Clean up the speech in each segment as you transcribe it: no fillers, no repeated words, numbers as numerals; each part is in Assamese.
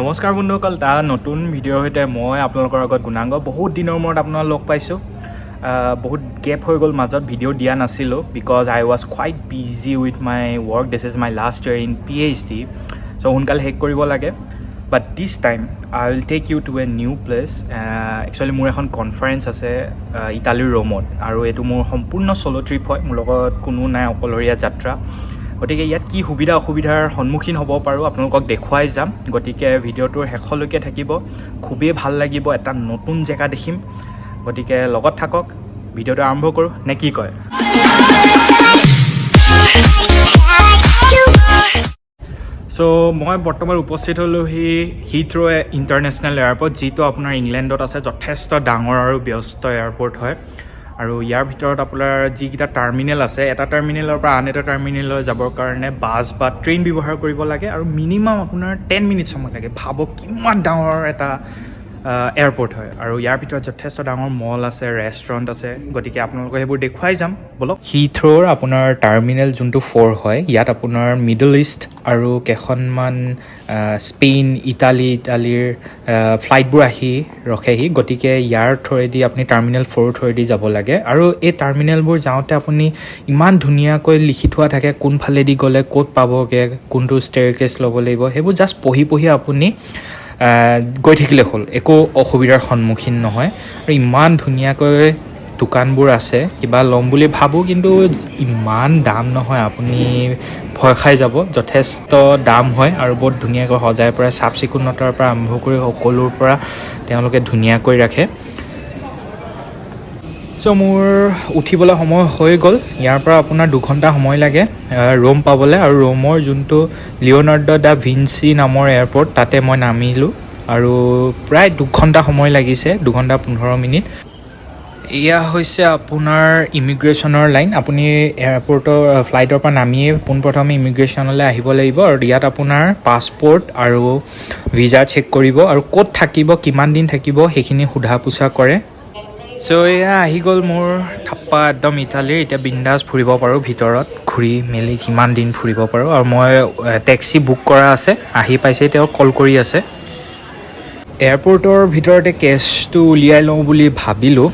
নমস্কাৰ বন্ধুসকল, এটা নতুন ভিডিঅ'ৰ সৈতে মই আপোনালোকৰ আগত গুণাংগ। বহুত দিনৰ মূৰত আপোনালোক লগ পাইছোঁ। বহুত গেপ হৈ গ'ল, মাজত ভিডিঅ' দিয়া নাছিলোঁ because I was quite busy with my work. This is my last year in PhD, so' সোনকালে শেষ কৰিব লাগে। But this time I will take you to a new place. Actually মোৰ এখন কনফাৰেঞ্চ আছে ইটালীৰ ৰোমত, আৰু এইটো মোৰ সম্পূৰ্ণ চ'ল' ট্ৰিপ হয়। মোৰ লগত কোনো নাই, অকলশৰীয়া যাত্ৰা। গতিকে ইয়াত কি সুবিধা অসুবিধাৰ সন্মুখীন হ'ব পাৰোঁ আপোনালোকক দেখুৱাই যাম। গতিকে ভিডিঅ'টোৰ শেষলৈকে থাকিব, খুবেই ভাল লাগিব, এটা নতুন জেগা দেখিম। গতিকে লগত থাকক, ভিডিঅ'টো আৰম্ভ কৰোঁ নে কি কয়? চ' মই বৰ্তমান উপস্থিত হ'লোহি হিথ্ৰ' ইণ্টাৰনেশ্যনেল এয়াৰপৰ্ট, যিটো আপোনাৰ ইংলেণ্ডত আছে। যথেষ্ট ডাঙৰ আৰু ব্যস্ত এয়াৰপৰ্ট হয়, আৰু ইয়াৰ ভিতৰত আপোনাৰ যিকেইটা টাৰ্মিনেল আছে, এটা টাৰ্মিনেলৰ পৰা আন এটা টাৰ্মিনেললৈ যাবৰ কাৰণে বাছ বা ট্ৰেইন ব্যৱহাৰ কৰিব লাগে, আৰু মিনিমাম আপোনাৰ 10 মিনিট সময় লাগে। ভাবক কিমান ডাঙৰ এটা এয়াৰপৰ্ট হয়, আৰু ইয়াৰ ভিতৰত যথেষ্ট ডাঙৰ মল আছে, ৰেষ্টুৰেণ্ট আছে। গতিকে আপোনালোকক সেইবোৰ দেখুৱাই যাম বলক। হিথ্ৰ'ৰ আপোনাৰ টাৰ্মিনেল যোনটো 4 হয়, ইয়াত আপোনাৰ মিডল ইষ্ট আৰু কেইখনমান স্পেইন, ইটালীৰ ফ্লাইটবোৰ আহি ৰখেহি। গতিকে ইয়াৰ থ্ৰুৱেদি আপুনি টাৰ্মিনেল 4 থ্ৰুৱেদি যাব লাগে। আৰু এই টাৰ্মিনেলবোৰ যাওঁতে আপুনি ইমান ধুনীয়াকৈ লিখি থোৱা থাকে, কোনফালেদি গ'লে ক'ত পাবগৈ, কোনটো ষ্টেয়াৰকেছ ল'ব লাগিব, সেইবোৰ জাষ্ট পঢ়ি আপুনি গৈ থাকিলে হ'ল, একো অসুবিধাৰ সন্মুখীন নহয়। আৰু ইমান ধুনীয়াকৈ দোকানবোৰ আছে, কিবা ল'ম বুলি ভাবোঁ কিন্তু ইমান দাম নহয়, আপুনি ভয় খাই যাব। যথেষ্ট দাম হয়, আৰু বহুত ধুনীয়াকৈ সজাই পৰাই, চাফ চিকুণতাৰ পৰা আৰম্ভ কৰি সকলোৰ পৰা তেওঁলোকে ধুনীয়াকৈ ৰাখে। চ' মোৰ উঠিবলৈ সময় হৈ গ'ল। ইয়াৰ পৰা আপোনাৰ 2 ঘণ্টা সময় লাগে ৰোম পাবলৈ, আৰু ৰোমৰ যোনটো লিঅ'নাৰ্ডো দা ভিঞ্চি নামৰ এয়াৰপৰ্ট, তাতে মই নামিলোঁ, আৰু প্ৰায় 2 ঘণ্টা সময় লাগিছে, 2 ঘণ্টা 15 মিনিট। এয়া হৈছে আপোনাৰ ইমিগ্ৰেশ্যনৰ লাইন। আপুনি এয়াৰপৰ্টৰ ফ্লাইটৰ পৰা নামিয়ে পোনপ্ৰথমে ইমিগ্ৰেশ্যনলৈ আহিব লাগিব, আৰু ইয়াত আপোনাৰ পাছপৰ্ট আৰু ভিজা চেক কৰিব, আৰু ক'ত থাকিব, কিমান দিন থাকিব, সেইখিনি সোধা পোছা কৰে। চ' এয়া আহি গ'ল মোৰ থাপ্পা একদম ইটালীৰ। এতিয়া বিন্দাছ ফুৰিব পাৰোঁ, ভিতৰত ঘূৰি মেলি কিমান দিন ফুৰিব পাৰোঁ। আৰু মই টেক্সি বুক কৰা আছে, আহি পাইছে, তেওঁ কল কৰি আছে। এয়াৰপৰ্টৰ ভিতৰতে কেছটো উলিয়াই লওঁ বুলি ভাবিলোঁ।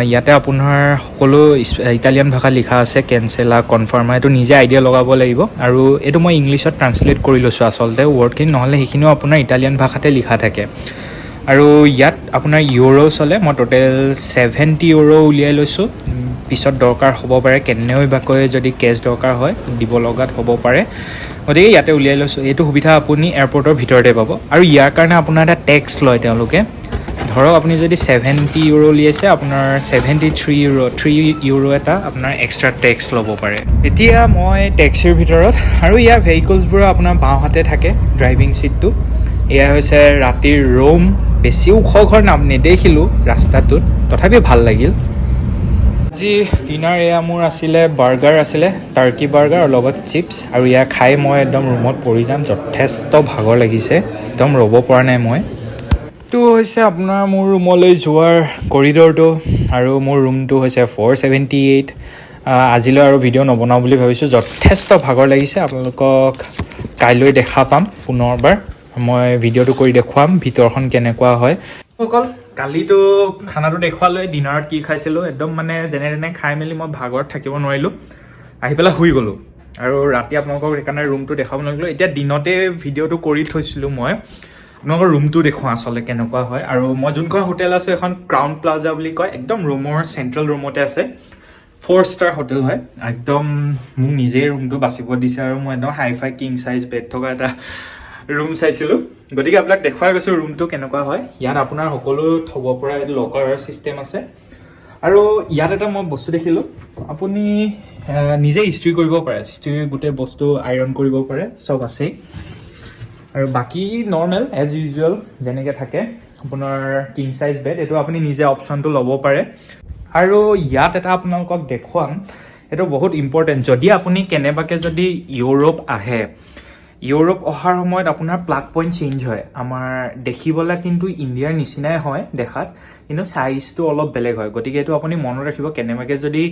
ইয়াতে আপোনাৰ সকলো ইটালিয়ান ভাষাত লিখা আছে, কেনচেলা, কনফাৰ্মা, এইটো নিজে আইডিয়া লগাব লাগিব। আৰু এইটো মই ইংলিছত ট্ৰান্সলেট কৰি লৈছোঁ আচলতে ৱৰ্ডখিনি, নহ'লে সেইখিনিও আপোনাৰ ইটালিয়ান ভাষাতে লিখা থাকে। আৰু ইয়াত আপোনাৰ ইউৰো চলে। মই টোটেল 70 ইউৰো উলিয়াই লৈছোঁ। পিছত দৰকাৰ হ'ব পাৰে, কেনেবাকৈ যদি কেছ দৰকাৰ হয় দিব লগাত হ'ব পাৰে, গতিকে ইয়াতে উলিয়াই লৈছোঁ। এইটো সুবিধা আপুনি এয়াৰপৰ্টৰ ভিতৰতে পাব। আৰু ইয়াৰ কাৰণে আপোনাৰ এটা টেক্স লয় তেওঁলোকে। ধৰক আপুনি যদি 70 ইউৰো উলিয়াইছে, আপোনাৰ 3 ইউৰো এটা আপোনাৰ এক্সট্ৰা টেক্স ল'ব পাৰে। এতিয়া মই টেক্সিৰ ভিতৰত, আৰু ইয়াৰ ভেহিকলছবোৰ আপোনাৰ বাওঁহাতে থাকে, ড্ৰাইভিং ছিটটো। এয়া হৈছে ৰাতিৰ ৰোম। বেছি ওখ ঘৰ নেদেখিলোঁ ৰাস্তাটোত, তথাপিও ভাল লাগিল। আজি ডিনাৰ এয়া মোৰ আছিলে, বাৰ্গাৰ আছিলে, টাৰ্কি বাৰ্গাৰ, আৰু লগত চিপছ। আৰু এয়া খাই মই একদম ৰুমত পৰি যাম। যথেষ্ট ভাগৰ লাগিছে, একদম ৰ'ব পৰা নাই মই। এইটো হৈছে আপোনাৰ মোৰ ৰুমলৈ যোৱাৰ কৰিডৰটো, আৰু মোৰ ৰুমটো হৈছে 478। আজিলৈ আৰু ভিডিঅ' নবনাওঁ বুলি ভাবিছোঁ, যথেষ্ট ভাগৰ লাগিছে। আপোনালোকক কাইলৈ দেখা পাম পুনৰবাৰ, মই ভিডিঅ'টো কৰি দেখুৱাম ভিতৰখন কেনেকুৱা হয়। অকল কালিতো খানাটো দেখুৱালৈ, ডিনাৰত কি খাইছিলোঁ, একদম মানে যেনে তেনে খাই মেলি মই ভাগৰত থাকিব নোৱাৰিলোঁ, আহি পেলাই শুই গ'লোঁ। আৰু ৰাতি আপোনালোকক সেইকাৰণে ৰুমটো দেখাব নোৱাৰিলোঁ। এতিয়া দিনতে ভিডিঅ'টো কৰি থৈছিলোঁ মই, আপোনালোকৰ ৰুমটো দেখুৱাওঁ আচলতে কেনেকুৱা হয়। আৰু মই যোনখন হোটেল আছোঁ এখন ক্ৰাউন প্লাজা বুলি কয়, একদম ৰুমৰ চেণ্ট্ৰেল ৰুমতে আছে, 4 ষ্টাৰ হোটেল হয়। একদম মোক নিজেই ৰুমটো বাচিব দিছে, আৰু মই একদম hi fi king size bed থকা এটা ৰুম চাইছিলোঁ। গতিকে আপোনাক দেখুৱাই গৈছোঁ ৰুমটো কেনেকুৱা হয়। ইয়াত আপোনাৰ সকলো থ'ব পৰা লকাৰ ছিষ্টেম আছে। আৰু ইয়াত এটা মই বস্তু দেখিলোঁ, আপুনি নিজে ইস্ত্ৰি কৰিব পাৰে, ইস্ত্ৰিৰ গোটেই বস্তু আইৰণ কৰিব পাৰে, চব আছেই। আৰু বাকী নৰ্মেল এজ ইউজুৱেল যেনেকৈ থাকে আপোনাৰ কিং চাইজ বেড, এইটো আপুনি নিজে অপশ্যনটো ল'ব পাৰে। আৰু ইয়াত এটা আপোনালোকক দেখুৱাম, এইটো বহুত ইম্পৰ্টেণ্ট। যদি আপুনি কেনেবাকৈ যদি ইউৰোপ আহে, ইউৰোপ অহাৰ সময়ত আপোনাৰ প্লাগ পইণ্ট চেঞ্জ হয় আমাৰ দেখিবলৈ কিন্তু ইণ্ডিয়াৰ নিচিনাই হয় দেখাত কিন্তু চাইজটো অলপ বেলেগ হয় গতিকে এইটো আপুনি মনত ৰাখিব কেনেবাকৈ যদি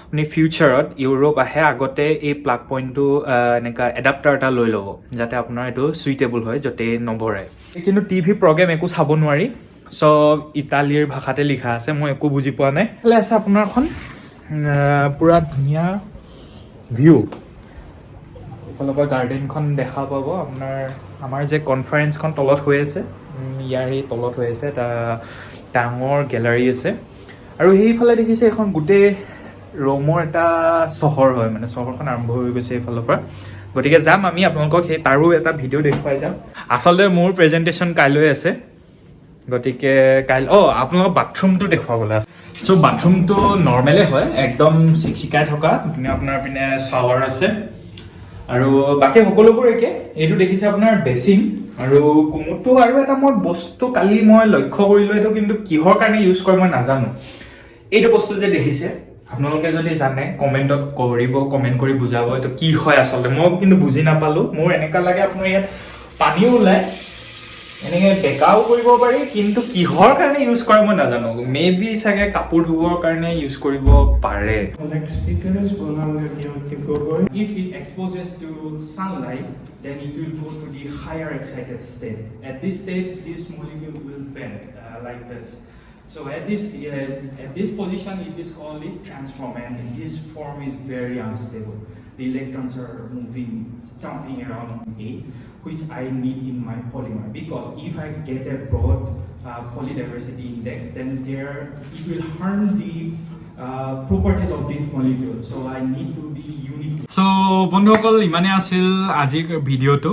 আপুনি ফিউচাৰত ইউৰোপ আহে আগতে এই প্লাগ পইণ্টটো এনেকুৱা এডাপ্টাৰ এটা লৈ ল'ব যাতে আপোনাৰ এইটো চুইটেবল হয় য'তে নভৰাই কিন্তু টিভি প্ৰগ্ৰেম একো চাব নোৱাৰি চব ইটালীৰ ভাষাতে লিখা আছে মই একো বুজি পোৱা নাই এইফালে আছে আপোনাৰ এখন পুৰা ধুনীয়া ভিউ এইফালৰ পৰা গাৰ্ডেনখন দেখা পাব আপোনাৰ আমাৰ যে কনফাৰেন্সখন তলত হৈ আছে ইয়াৰ এই তলত হৈ আছে এটা ডাঙৰ গেলাৰী আছে আৰু সেইফালে দেখিছে এখন গোটেই ৰোমৰ এটা চহৰ হয় মানে চহৰখন আৰম্ভ হৈ গৈছে এইফালৰ পৰা গতিকে যাম আমি আপোনালোকক সেই তাৰো এটা ভিডিঅ' দেখুৱাই যাম আচলতে মোৰ প্ৰেজেণ্টেশ্যন কাইলৈ আছে গতিকে আপোনালোকক বাথৰুমটো দেখুৱাবলৈ আছে চ' বাথৰুমটো নৰ্মেলে হয় একদম চিকচিকাই থকা আপোনাৰ পিনে শ্বাৱাৰ আছে আৰু বাকী সকলোবোৰ একে এইটো দেখিছে আপোনাৰ বেচিন আৰু কুমুদটো আৰু এটা মই বস্তু কালি মই লক্ষ্য কৰিলোঁ এইটো কিন্তু কিহৰ কাৰণে ইউজ কৰে মই নাজানো এইটো বস্তু যে দেখিছে আপোনালোকে যদি জানে কমেণ্টত কমেণ্ট কৰি বুজাব এইটো কি হয় আচলতে মই কিন্তু বুজি নাপালোঁ মোৰ এনেকুৱা লাগে আপোনাৰ ইয়াত পানীও ওলায় এনেকৈ বেকাও কৰিব পাৰি কিন্তু কিহৰ কাৰণে ইউজ কৰে মই নাজানো মেবি চাগে কাপোৰ ধুবৰ কাৰণে ইউজ কৰিব পাৰে If it exposes to sunlight, then it will go to the higher excited state. At this state, this molecule will bend like this. So at this position, it is called the transform, and this form is very unstable. The electrons are jumping around me, which I need in my polymer. Because if I get a broad polydiversity index, then it will harm the properties of this molecule. So I need to be unique. So বন্ধুসকল ইমানে আছিল আজিৰ ভিডিঅ'টো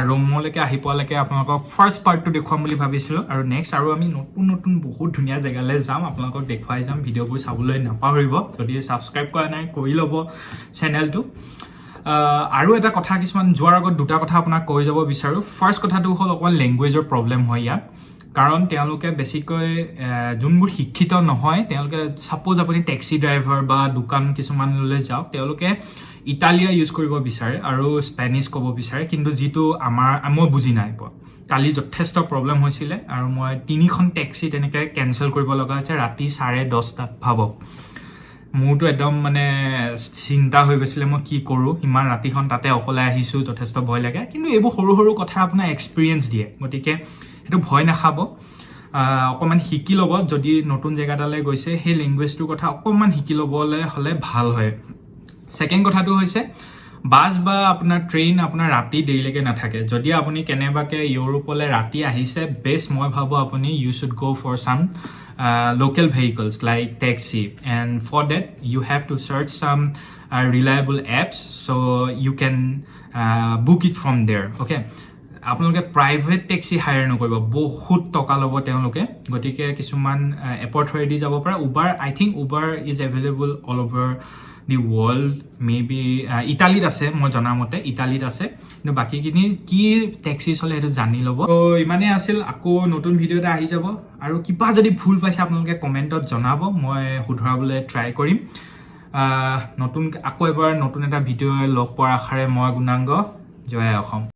ৰোমলৈকে আহি পোৱালৈকে আপোনালোকক ফাৰ্ষ্ট পাৰ্টটো দেখুৱাম বুলি ভাবিছিলোঁ আৰু নেক্সট আৰু আমি নতুন বহুত ধুনীয়া জেগালৈ যাম আপোনালোকক দেখুৱাই যাম ভিডিঅ'বোৰ চাবলৈ নাপাহৰিব যদি ছাবস্ক্ৰাইব কৰা নাই কৰি ল'ব চেনেলটো আৰু এটা কথা কিছুমান যোৱাৰ আগত দুটা কথা আপোনাক কৈ যাব বিচাৰোঁ ফাৰ্ষ্ট কথাটো হ'ল অকণমান লেংগুৱেজৰ প্ৰব্লেম হয় ইয়াত কাৰণ তেওঁলোকে বেছিকৈ যোনবোৰ শিক্ষিত নহয় তেওঁলোকে ছাপ'জ আপুনি টেক্সি ড্ৰাইভাৰ বা দোকান কিছুমানলৈ যাওক তেওঁলোকে ইটালীয়া ইউজ কৰিব বিচাৰে আৰু স্পেনিছ ক'ব বিচাৰে কিন্তু যিটো মই বুজি নাই পোৱা কালি যথেষ্ট প্ৰব্লেম হৈছিলে আৰু মই 3খন টেক্সি তেনেকৈ কেঞ্চেল কৰিব লগা হৈছে ৰাতি 10:30 ভাবক মোৰতো একদম মানে চিন্তা হৈ গৈছিলে মই কি কৰোঁ ইমান ৰাতিখন তাতে অকলে আহিছোঁ যথেষ্ট ভয় লাগে কিন্তু এইবোৰ সৰু সৰু কথা আপোনাৰ এক্সপিৰিয়েঞ্চ দিয়ে গতিকে সেইটো ভয় নাখাব অকণমান শিকি ল'ব যদি নতুন জেগা এটালৈ গৈছে সেই লেংগুৱেজটোৰ কথা অকণমান শিকি ল'বলৈ হ'লে ভাল হয় ছেকেণ্ড কথাটো হৈছে বাছ বা আপোনাৰ ট্ৰেইন আপোনাৰ ৰাতি দেৰিলৈকে নাথাকে যদি আপুনি কেনেবাকৈ ইউৰোপলৈ ৰাতি আহিছে বেষ্ট মই ভাবোঁ আপুনি you should go' for some local vehicles like taxi and for that you have to search some reliable apps so you can book it from there okay আপোনালোকে প্ৰাইভেট টেক্সি হায়াৰ নকৰিব বহুত টকা ল'ব তেওঁলোকে গতিকে কিছুমান এপৰ থ্ৰুৱেদি যাব পাৰে Uber I think Uber is available all over the world maybe ইটালীত আছে মই জনামতে ইটালীত আছে কিন্তু বাকীখিনি কি টেক্সি চলে সেইটো জানি ল'ব ত' ইমানেই আছিল আকৌ নতুন ভিডিঅ' এটা আহি যাব আৰু কিবা যদি ভুল পাইছে আপোনালোকে কমেণ্টত জনাব মই শুধৰাবলৈ ট্ৰাই কৰিম আকৌ এবাৰ নতুন এটা ভিডিঅ' লগ পোৱাৰ আশাৰে মই গুণাংগ জয় অসম